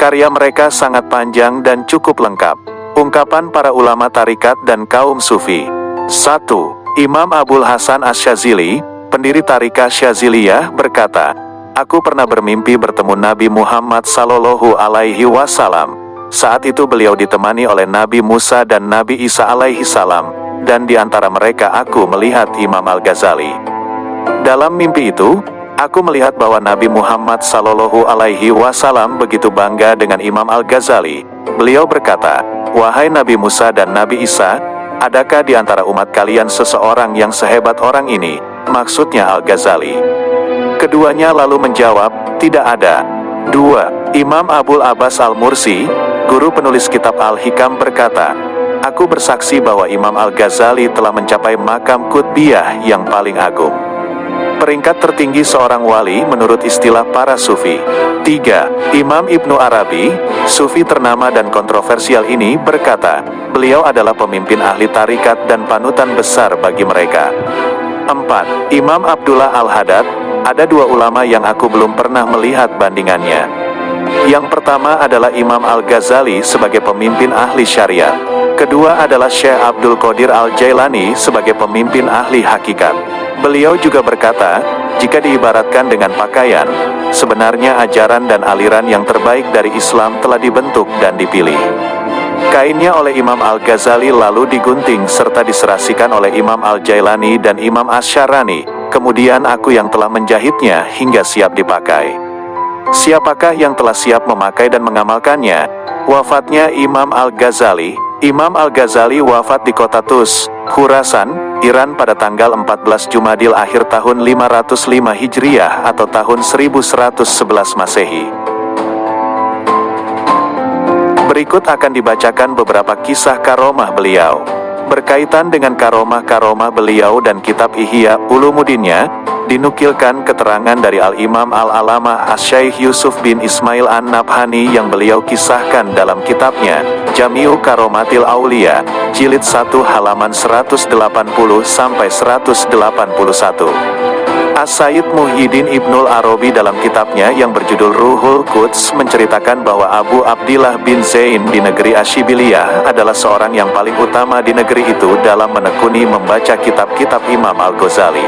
[SPEAKER 2] Karya mereka sangat panjang dan cukup lengkap. Ungkapan para ulama tarikat dan kaum sufi. 1. Imam Abul Hasan Asy-Syadzili, pendiri Tariqah Syadziliyah berkata, aku pernah bermimpi bertemu Nabi Muhammad Sallallahu Alaihi Wasallam. Saat itu beliau ditemani oleh Nabi Musa dan Nabi Isa alaihi salam, dan di antara mereka aku melihat Imam Al-Ghazali. Dalam mimpi itu, aku melihat bahwa Nabi Muhammad Sallallahu Alaihi Wasallam begitu bangga dengan Imam Al-Ghazali. Beliau berkata, wahai Nabi Musa dan Nabi Isa, adakah di antara umat kalian seseorang yang sehebat orang ini? Maksudnya Al-Ghazali. Keduanya lalu menjawab, tidak ada. 2. Imam Abul Abbas Al-Mursi, guru penulis kitab Al-Hikam berkata, aku bersaksi bahwa Imam Al-Ghazali telah mencapai makam qutbiyah yang paling agung. Peringkat tertinggi seorang wali menurut istilah para sufi. 3. Imam Ibnu Arabi, sufi ternama dan kontroversial ini berkata, beliau adalah pemimpin ahli tarikat dan panutan besar bagi mereka. 4. Imam Abdullah Al-Haddad, ada dua ulama yang aku belum pernah melihat bandingannya. Yang pertama adalah Imam Al-Ghazali sebagai pemimpin ahli syariat. Kedua adalah Syekh Abdul Qadir Al-Jailani sebagai pemimpin ahli hakikat. Beliau juga berkata, jika diibaratkan dengan pakaian, sebenarnya ajaran dan aliran yang terbaik dari Islam telah dibentuk dan dipilih. Kainnya oleh Imam Al-Ghazali lalu digunting serta diserasikan oleh Imam Al-Jailani dan Imam Asy-Syarani, kemudian aku yang telah menjahitnya hingga siap dipakai. Siapakah yang telah siap memakai dan mengamalkannya? Wafatnya Imam Al-Ghazali. Imam Al-Ghazali wafat di kota Tus, Khurasan, Iran pada tanggal 14 Jumadil akhir tahun 505 Hijriah atau tahun 1111 Masehi. Berikut akan dibacakan beberapa kisah karomah beliau. Berkaitan dengan karomah-karomah beliau dan kitab Ihya Ulumuddinnya, dinukilkan keterangan dari Al-Imam Al-Alamah Asy-Syaikh Yusuf bin Ismail An-Nabhani yang beliau kisahkan dalam kitabnya Jami'u Karomatil Aulia, jilid 1 halaman 180-181. As-Sayyid Muhyiddin Ibnul Arabi dalam kitabnya yang berjudul Ruhul Quds menceritakan bahwa Abu Abdillah bin Zain di negeri Ashibiliyah adalah seorang yang paling utama di negeri itu dalam menekuni membaca kitab-kitab Imam Al-Ghazali.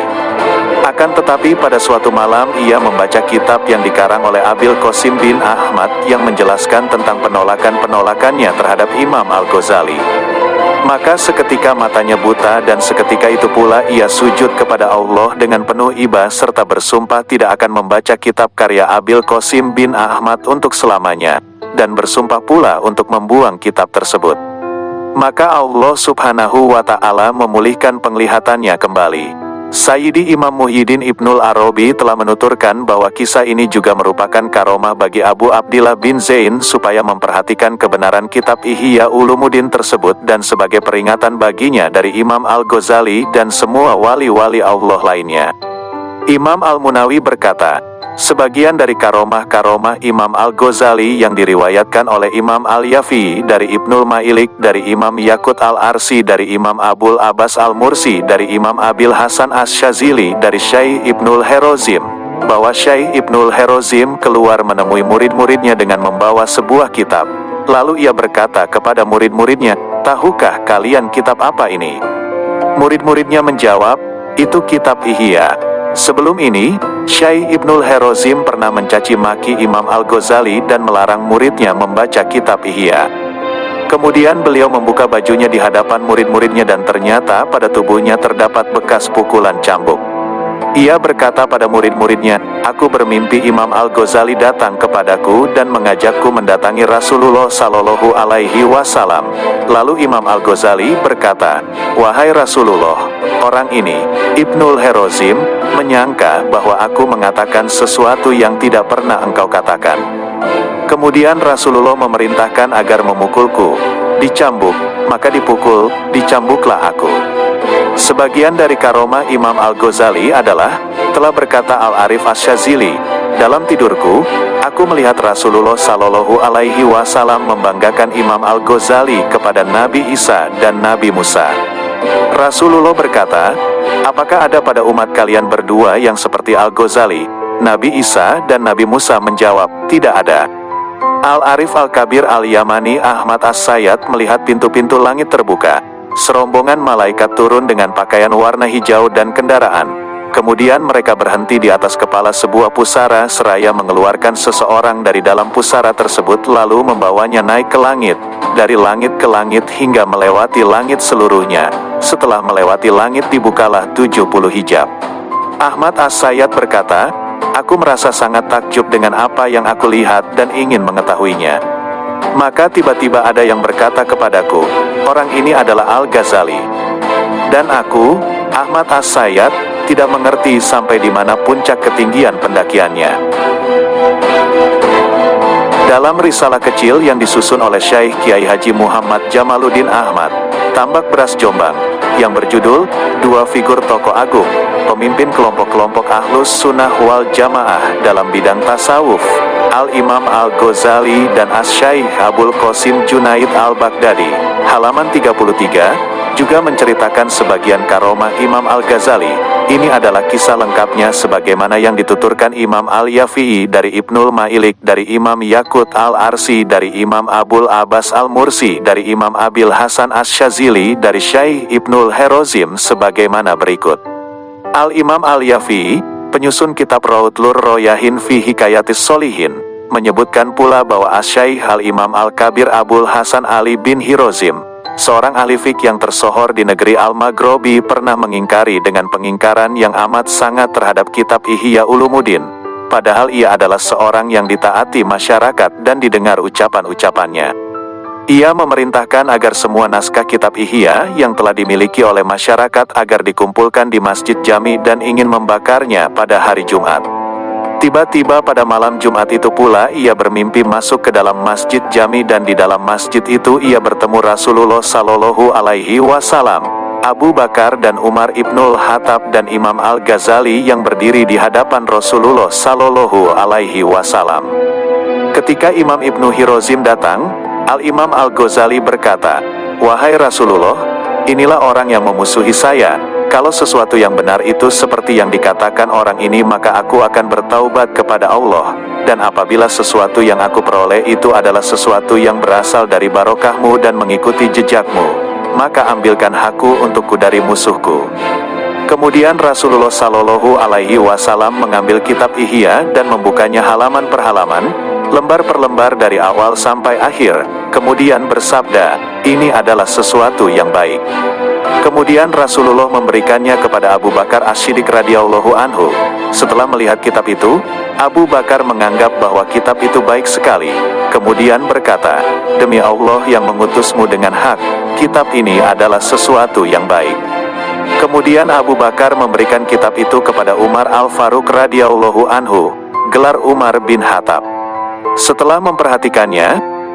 [SPEAKER 2] Akan tetapi pada suatu malam ia membaca kitab yang dikarang oleh Abil Qasim bin Ahmad yang menjelaskan tentang penolakan-penolakannya terhadap Imam Al-Ghazali. Maka seketika matanya buta dan seketika itu pula ia sujud kepada Allah dengan penuh iba serta bersumpah tidak akan membaca kitab karya Abil Qasim bin Ahmad untuk selamanya, dan bersumpah pula untuk membuang kitab tersebut. Maka Allah Subhanahu wa Ta'ala memulihkan penglihatannya kembali. Sayyidi Imam Muhyiddin Ibnul Arabi telah menuturkan bahwa kisah ini juga merupakan karomah bagi Abu Abdillah bin Zain supaya memperhatikan kebenaran kitab Ihya Ulumuddin tersebut dan sebagai peringatan baginya dari Imam Al-Ghazali dan semua wali-wali Allah lainnya. Imam Al-Munawi berkata, sebagian dari karomah-karomah Imam Al-Ghazali yang diriwayatkan oleh Imam Al-Yafi dari Ibnul Mailik, dari Imam Yaqut Al-Arsi, dari Imam Abul Abbas Al-Mursi, dari Imam Abil Hasan Asy-Syadzili, dari Syekh Ibnul Herozim, bahwa Syekh Ibnul Herozim keluar menemui murid-muridnya dengan membawa sebuah kitab. Lalu ia berkata kepada murid-muridnya, tahukah kalian kitab apa ini? Murid-muridnya menjawab, itu kitab Ihya. Sebelum ini, Syekh Ibnul Herozim pernah mencaci maki Imam Al-Ghazali dan melarang muridnya membaca kitab Ihya. Kemudian beliau membuka bajunya di hadapan murid-muridnya dan ternyata pada tubuhnya terdapat bekas pukulan cambuk. Ia berkata pada murid-muridnya, aku bermimpi Imam Al-Ghazali datang kepadaku dan mengajakku mendatangi Rasulullah Shallallahu Alaihi Wasallam. Lalu Imam Al-Ghazali berkata, wahai Rasulullah, orang ini, Ibnul Herozim, menyangka bahwa aku mengatakan sesuatu yang tidak pernah engkau katakan. Kemudian Rasulullah memerintahkan agar memukulku, dicambuk, maka dicambuklah aku. Sebagian dari karomah Imam Al-Ghazali adalah, telah berkata Al-Arif Asy-Syadzili, dalam tidurku, aku melihat Rasulullah Shallallahu Alaihi Wasallam membanggakan Imam Al-Ghazali kepada Nabi Isa dan Nabi Musa. Rasulullah berkata, apakah ada pada umat kalian berdua yang seperti Al-Ghazali? Nabi Isa dan Nabi Musa menjawab, tidak ada. Al-Arif Al-Kabir Al-Yamani Ahmad As-Sayyad melihat pintu-pintu langit terbuka. Serombongan malaikat turun dengan pakaian warna hijau dan kendaraan. Kemudian mereka berhenti di atas kepala sebuah pusara seraya mengeluarkan seseorang dari dalam pusara tersebut lalu membawanya naik ke langit, dari langit ke langit hingga melewati langit seluruhnya. Setelah melewati langit dibukalah 70 hijab. Ahmad As-Sayyad berkata, aku merasa sangat takjub dengan apa yang aku lihat dan ingin mengetahuinya. Maka tiba-tiba ada yang berkata kepadaku, orang ini adalah Al-Ghazali. Dan aku, Ahmad As-Sayyad, tidak mengerti sampai di mana puncak ketinggian pendakiannya. Dalam risalah kecil yang disusun oleh Syekh Kiai Haji Muhammad Jamaluddin Ahmad, Tambak Beras Jombang, yang berjudul Dua Figur Tokoh Agung, Pemimpin Kelompok-Kelompok Ahlus Sunnah wal Jamaah dalam bidang tasawuf, Al-Imam Al-Ghazali dan Asy-Syaikh Abul Qasim Junaid Al-Baghdadi, halaman 33, juga menceritakan sebagian karomah Imam Al-Ghazali. Ini adalah kisah lengkapnya sebagaimana yang dituturkan Imam Al-Yafi'i dari Ibnul Mailik, dari Imam Yaqut Al-Arsi, dari Imam Abul Abbas Al-Mursi, dari Imam Abil Hasan Asy-Syadzili, dari Syekh Ibnul Herozim sebagaimana berikut. Al-Imam Al-Yafi'i, penyusun kitab Raudlur Royahin fi Hikayatis Sholihin, menyebutkan pula bahwa Asy-Syaikh Al-Imam Al-Kabir Abul Hasan Ali bin Hirozim, seorang ahli fikih yang tersohor di negeri Al-Maghribi, pernah mengingkari dengan pengingkaran yang amat sangat terhadap kitab Ihya Ulumuddin, padahal ia adalah seorang yang ditaati masyarakat dan didengar ucapan-ucapannya. Ia memerintahkan agar semua naskah kitab Ihya yang telah dimiliki oleh masyarakat agar dikumpulkan di Masjid Jami dan ingin membakarnya pada hari Jumat. Tiba-tiba pada malam Jumat itu pula ia bermimpi masuk ke dalam Masjid Jami dan di dalam masjid itu ia bertemu Rasulullah Shallallahu Alaihi Wasallam, Abu Bakar dan Umar Ibnul Khattab dan Imam Al-Ghazali yang berdiri di hadapan Rasulullah Shallallahu Alaihi Wasallam. Ketika Imam Ibnu Hirozim datang, Al-Imam Al-Ghazali berkata, wahai Rasulullah, inilah orang yang memusuhi saya. Kalau sesuatu yang benar itu seperti yang dikatakan orang ini, maka aku akan bertaubat kepada Allah. Dan apabila sesuatu yang aku peroleh itu adalah sesuatu yang berasal dari barokahmu dan mengikuti jejakmu, maka ambilkan hakku untukku dari musuhku. Kemudian Rasulullah Shallallahu Alaihi Wasallam mengambil kitab Ihya dan membukanya halaman per halaman, lembar per lembar dari awal sampai akhir. kemudian bersabda, "Ini adalah sesuatu yang baik." Kemudian Rasulullah memberikannya kepada Abu Bakar As-Siddiq radhiyallahu anhu. Setelah melihat kitab itu, Abu Bakar menganggap bahwa kitab itu baik sekali. Kemudian berkata, "Demi Allah yang mengutusmu dengan hak, kitab ini adalah sesuatu yang baik." Kemudian Abu Bakar memberikan kitab itu kepada Umar Al-Faruq radhiyallahu anhu, gelar Umar bin Khattab. Setelah memperhatikannya,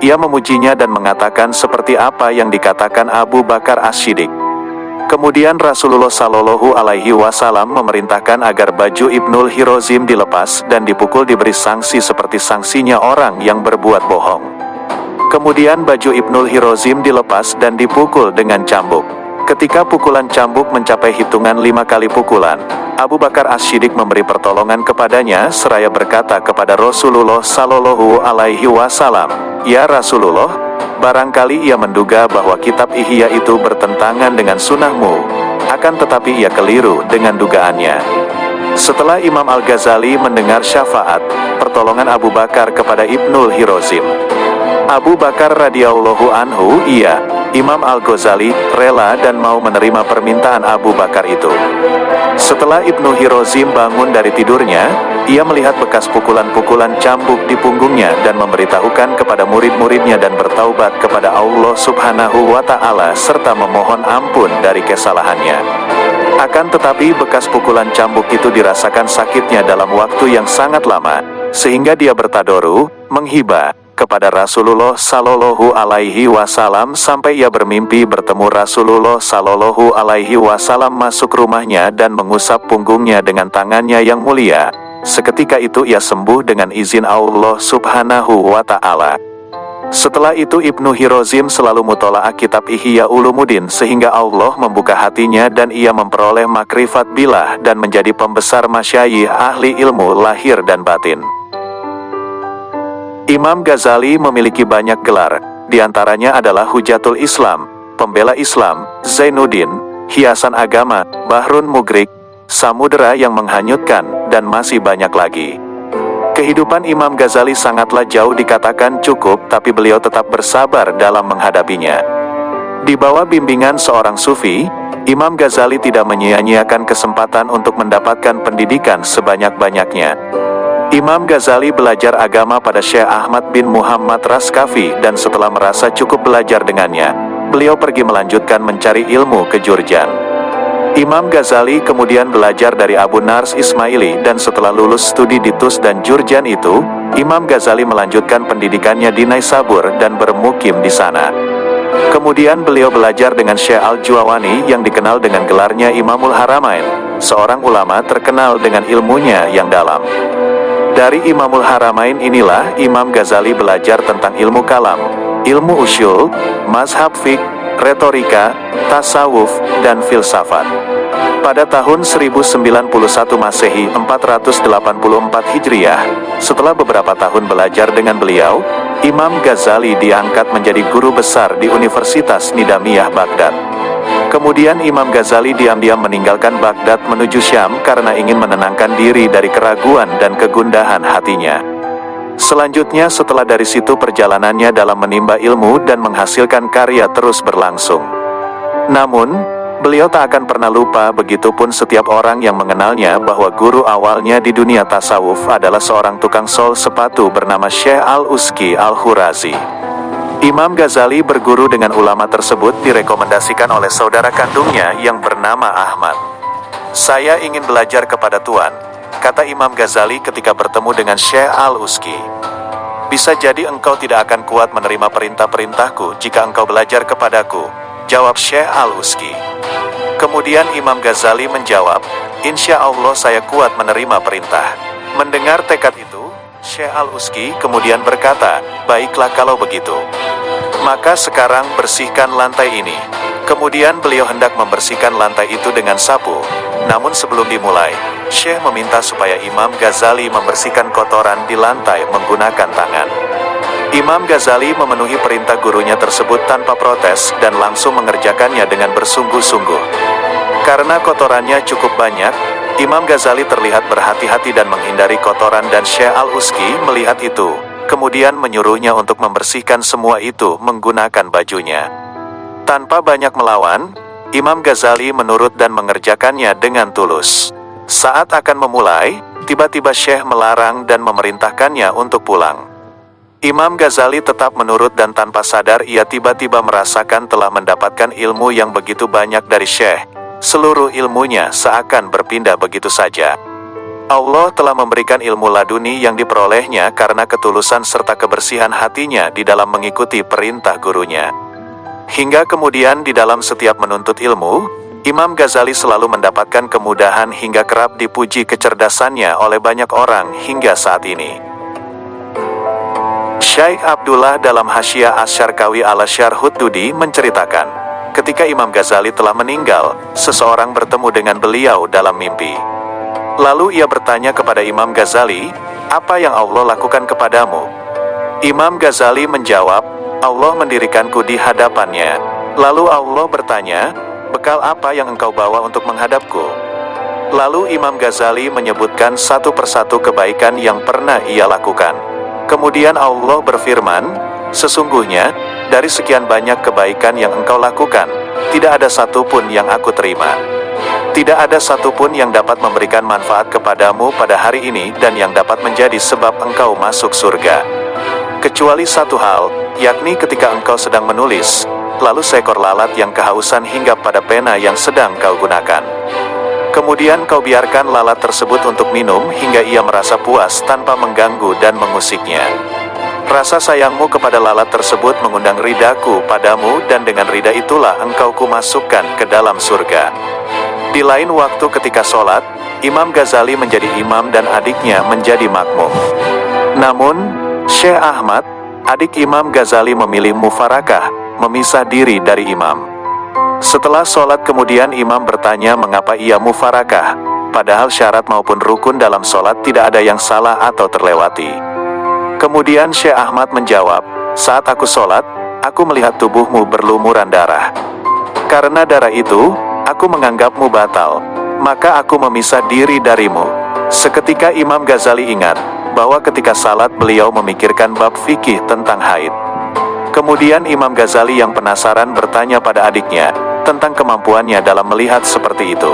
[SPEAKER 2] ia memujinya dan mengatakan seperti apa yang dikatakan Abu Bakar As-Siddiq. Kemudian Rasulullah Shallallahu Alaihi Wasallam memerintahkan agar baju Ibnul Hirozim dilepas dan dipukul diberi sanksi seperti sanksinya orang yang berbuat bohong. Kemudian baju Ibnul Hirozim dilepas dan dipukul dengan cambuk. Ketika pukulan cambuk mencapai hitungan 5 kali pukulan, Abu Bakar As-Siddiq memberi pertolongan kepadanya seraya berkata kepada Rasulullah Shallallahu Alaihi Wasallam, "Ya Rasulullah, barangkali ia menduga bahwa kitab Ihya itu bertentangan dengan sunnahmu, akan tetapi ia keliru dengan dugaannya." Setelah Imam Al-Ghazali mendengar syafaat, pertolongan Abu Bakar kepada Ibnul Hirozim, Abu Bakar radhiyallahu anhu, Imam Al-Ghazali, rela dan mau menerima permintaan Abu Bakar itu. Setelah Ibnu Hirozim bangun dari tidurnya, ia melihat bekas pukulan-pukulan cambuk di punggungnya dan memberitahukan kepada murid-muridnya dan bertaubat kepada Allah Subhanahu wa Ta'ala serta memohon ampun dari kesalahannya. Akan tetapi bekas pukulan cambuk itu dirasakan sakitnya dalam waktu yang sangat lama, sehingga dia bertadoru, menghibah kepada Rasulullah Shallallahu Alaihi Wasallam sampai ia bermimpi bertemu Rasulullah Shallallahu Alaihi Wasallam masuk rumahnya dan mengusap punggungnya dengan tangannya yang mulia. Seketika itu ia sembuh dengan izin Allah Subhanahu wa Ta'ala. Setelah itu Ibnu Hirozim selalu mutola'ah kitab Ihya Ulumuddin sehingga Allah membuka hatinya dan ia memperoleh makrifat billah dan menjadi pembesar masyayikh ahli ilmu lahir dan batin. Imam Ghazali memiliki banyak gelar, diantaranya adalah Hujatul Islam, Pembela Islam, Zainuddin, Hiasan Agama, Bahrun Mugrik, Samudera yang menghanyutkan, dan masih banyak lagi. Kehidupan Imam Ghazali sangatlah jauh dikatakan cukup, tapi beliau tetap bersabar dalam menghadapinya. Di bawah bimbingan seorang sufi, Imam Ghazali tidak menyia-nyiakan kesempatan untuk mendapatkan pendidikan sebanyak-banyaknya. Imam Ghazali belajar agama pada Syekh Ahmad bin Muhammad Raskafi dan setelah merasa cukup belajar dengannya, beliau pergi melanjutkan mencari ilmu ke Jurjan. Imam Ghazali kemudian belajar dari Abu Nars Ismaili dan setelah lulus studi di Tus dan Jurjan itu, Imam Ghazali melanjutkan pendidikannya di Naisabur dan bermukim di sana. Kemudian beliau belajar dengan Syekh Al-Juwani yang dikenal dengan gelarnya Imamul Haramain, seorang ulama terkenal dengan ilmunya yang dalam. Dari Imamul Haramain inilah Imam Ghazali belajar tentang ilmu kalam, ilmu usyul, mazhab fiqh, retorika, tasawuf, dan filsafat. Pada tahun 1091 Masehi 484 Hijriah, setelah beberapa tahun belajar dengan beliau, Imam Ghazali diangkat menjadi guru besar di Universitas Nidamiyah Baghdad. Kemudian Imam Ghazali diam-diam meninggalkan Baghdad menuju Syam karena ingin menenangkan diri dari keraguan dan kegundahan hatinya. Selanjutnya setelah dari situ perjalanannya dalam menimba ilmu dan menghasilkan karya terus berlangsung. Namun, beliau tak akan pernah lupa, begitupun setiap orang yang mengenalnya, bahwa guru awalnya di dunia tasawuf adalah seorang tukang sol sepatu bernama Syekh Al-Uski Al-Khurazi. Imam Ghazali berguru dengan ulama tersebut direkomendasikan oleh saudara kandungnya yang bernama Ahmad. "Saya ingin belajar kepada Tuan," kata Imam Ghazali ketika bertemu dengan Syekh Al-Uski. "Bisa jadi engkau tidak akan kuat menerima perintah-perintahku jika engkau belajar kepadaku," jawab Syekh Al-Uski. Kemudian Imam Ghazali menjawab, "Insya Allah saya kuat menerima perintah." Mendengar tekad itu, Syekh Al-Uski kemudian berkata, "Baiklah kalau begitu. Maka sekarang bersihkan lantai ini." Kemudian beliau hendak membersihkan lantai itu dengan sapu. Namun sebelum dimulai, Syekh meminta supaya Imam Ghazali membersihkan kotoran di lantai menggunakan tangan. Imam Ghazali memenuhi perintah gurunya tersebut tanpa protes dan langsung mengerjakannya dengan bersungguh-sungguh. Karena kotorannya cukup banyak, Imam Ghazali terlihat berhati-hati dan menghindari kotoran dan Syekh Al-Uski melihat itu. kemudian menyuruhnya untuk membersihkan semua itu menggunakan bajunya. Tanpa banyak melawan, Imam Ghazali menurut dan mengerjakannya dengan tulus. Saat akan memulai, tiba-tiba Syekh melarang dan memerintahkannya untuk pulang. Imam Ghazali tetap menurut dan tanpa sadar ia tiba-tiba merasakan telah mendapatkan ilmu yang begitu banyak dari Syekh. Seluruh ilmunya seakan berpindah begitu saja. Allah telah memberikan ilmu laduni yang diperolehnya karena ketulusan serta kebersihan hatinya di dalam mengikuti perintah gurunya. Hingga kemudian di dalam setiap menuntut ilmu, Imam Ghazali selalu mendapatkan kemudahan hingga kerap dipuji kecerdasannya oleh banyak orang hingga saat ini. Syekh Abdullah dalam Hasyiah Asy-Syarqawi ala Syarh Hududi menceritakan, ketika Imam Ghazali telah meninggal, seseorang bertemu dengan beliau dalam mimpi. Lalu ia bertanya kepada Imam Ghazali, "Apa yang Allah lakukan kepadamu?" Imam Ghazali menjawab, "Allah mendirikanku di hadapannya." Lalu Allah bertanya, "Bekal apa yang engkau bawa untuk menghadapku?" Lalu Imam Ghazali menyebutkan satu persatu kebaikan yang pernah ia lakukan. Kemudian Allah berfirman, "Sesungguhnya, dari sekian banyak kebaikan yang engkau lakukan, tidak ada satupun yang aku terima. Tidak ada satupun yang dapat memberikan manfaat kepadamu pada hari ini dan yang dapat menjadi sebab engkau masuk surga. Kecuali satu hal, yakni ketika engkau sedang menulis, lalu seekor lalat yang kehausan hinggap pada pena yang sedang kau gunakan. Kemudian kau biarkan lalat tersebut untuk minum hingga ia merasa puas tanpa mengganggu dan mengusiknya. Rasa sayangmu kepada lalat tersebut mengundang ridaku padamu dan dengan rida itulah engkau kumasukkan ke dalam surga." Di lain waktu ketika sholat, Imam Ghazali menjadi imam dan adiknya menjadi makmum. Namun, Syekh Ahmad, adik Imam Ghazali memilih mufarakah, memisah diri dari imam. Setelah sholat kemudian imam bertanya mengapa ia mufarakah, padahal syarat maupun rukun dalam sholat tidak ada yang salah atau terlewati. Kemudian Syekh Ahmad menjawab, "Saat aku sholat, aku melihat tubuhmu berlumuran darah. Karena darah itu, aku menganggapmu batal, maka aku memisah diri darimu." Seketika Imam Ghazali ingat bahwa ketika salat beliau memikirkan bab fikih tentang haid. Kemudian Imam Ghazali yang penasaran bertanya pada adiknya tentang kemampuannya dalam melihat seperti itu.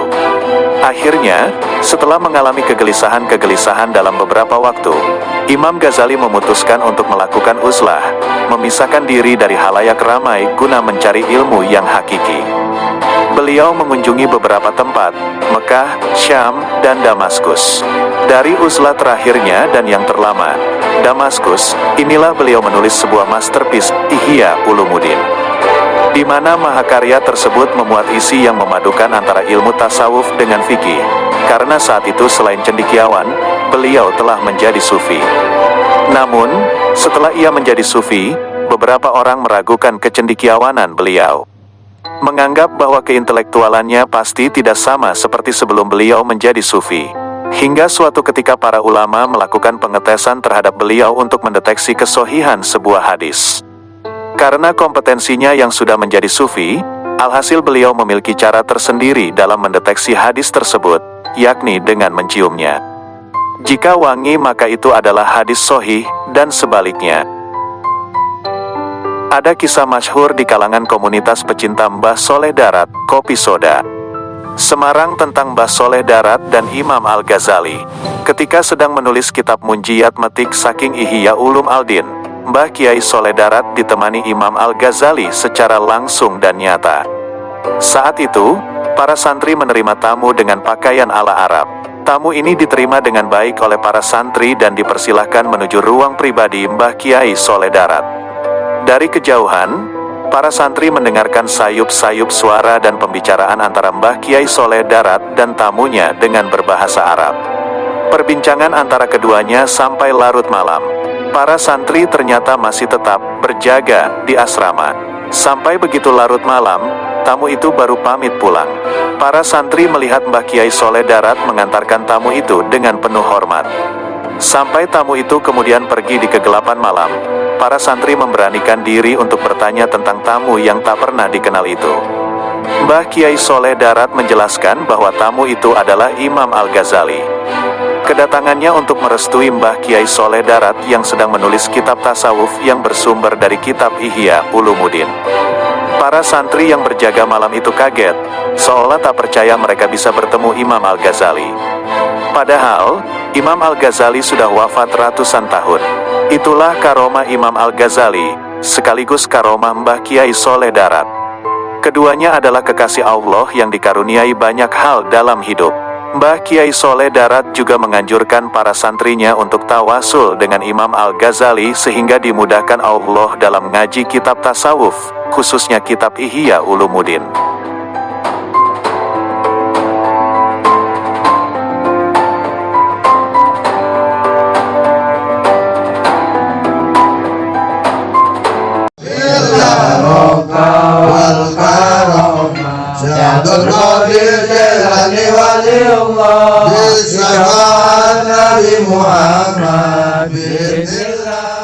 [SPEAKER 2] Akhirnya, setelah mengalami kegelisahan-kegelisahan dalam beberapa waktu, Imam Ghazali memutuskan untuk melakukan uzlah, memisahkan diri dari halayak ramai guna mencari ilmu yang hakiki. Beliau mengunjungi beberapa tempat, Mekah, Syam, dan Damaskus. Dari uzlah terakhirnya dan yang terlama, Damaskus, inilah beliau menulis sebuah masterpiece, Ihya Ulumuddin, di mana mahakarya tersebut memuat isi yang memadukan antara ilmu tasawuf dengan fikih. Karena saat itu selain cendekiawan, beliau telah menjadi sufi. Namun, setelah ia menjadi sufi, beberapa orang meragukan kecendekiawanan beliau. Menganggap bahwa keintelektualannya pasti tidak sama seperti sebelum beliau menjadi sufi. Hingga suatu ketika para ulama melakukan pengetesan terhadap beliau untuk mendeteksi kesohihan sebuah hadis. Karena kompetensinya yang sudah menjadi sufi, alhasil beliau memiliki cara tersendiri dalam mendeteksi hadis tersebut, yakni dengan menciumnya. Jika wangi maka itu adalah hadis sohih, dan sebaliknya. Ada kisah masyhur di kalangan komunitas pecinta Mbah Soleh Darat, Kopi Soda, Semarang tentang Mbah Soleh Darat dan Imam Al-Ghazali. Ketika sedang menulis kitab Munjiyat Metik saking Ihya Ulum Al-Din, Mbah Kiai Soleh Darat ditemani Imam Al-Ghazali secara langsung dan nyata. Saat itu, para santri menerima tamu dengan pakaian ala Arab. Tamu ini diterima dengan baik oleh para santri dan dipersilahkan menuju ruang pribadi Mbah Kiai Soleh Darat. Dari kejauhan, para santri mendengarkan sayup-sayup suara dan pembicaraan antara Mbah Kiai Soleh Darat dan tamunya dengan berbahasa Arab. Perbincangan antara keduanya sampai larut malam. Para santri ternyata masih tetap berjaga di asrama. Sampai begitu larut malam, tamu itu baru pamit pulang. Para santri melihat Mbah Kiai Soleh Darat mengantarkan tamu itu dengan penuh hormat. Sampai tamu itu kemudian pergi di kegelapan malam, para santri memberanikan diri untuk bertanya tentang tamu yang tak pernah dikenal itu. Mbah Kiai Soleh Darat menjelaskan bahwa tamu itu adalah Imam Al-Ghazali. Kedatangannya untuk merestui Mbah Kiai Soleh Darat yang sedang menulis kitab tasawuf yang bersumber dari kitab Ihya Ulumuddin. Para santri yang berjaga malam itu kaget, seolah tak percaya mereka bisa bertemu Imam Al-Ghazali. Padahal, Imam Al-Ghazali sudah wafat ratusan tahun. Itulah karomah Imam Al-Ghazali, sekaligus karomah Mbah Kiai Soleh Darat. Keduanya adalah kekasih Allah yang dikaruniai banyak hal dalam hidup. Mbah Kiai Soleh Darat juga menganjurkan para santrinya untuk tawasul dengan Imam Al-Ghazali sehingga dimudahkan Allah dalam ngaji kitab tasawuf, khususnya kitab Ihya Ulumuddin.
[SPEAKER 3] Syahadul Qadir Jailani Waliullah Bismillah Nabi Muhammad Bismillah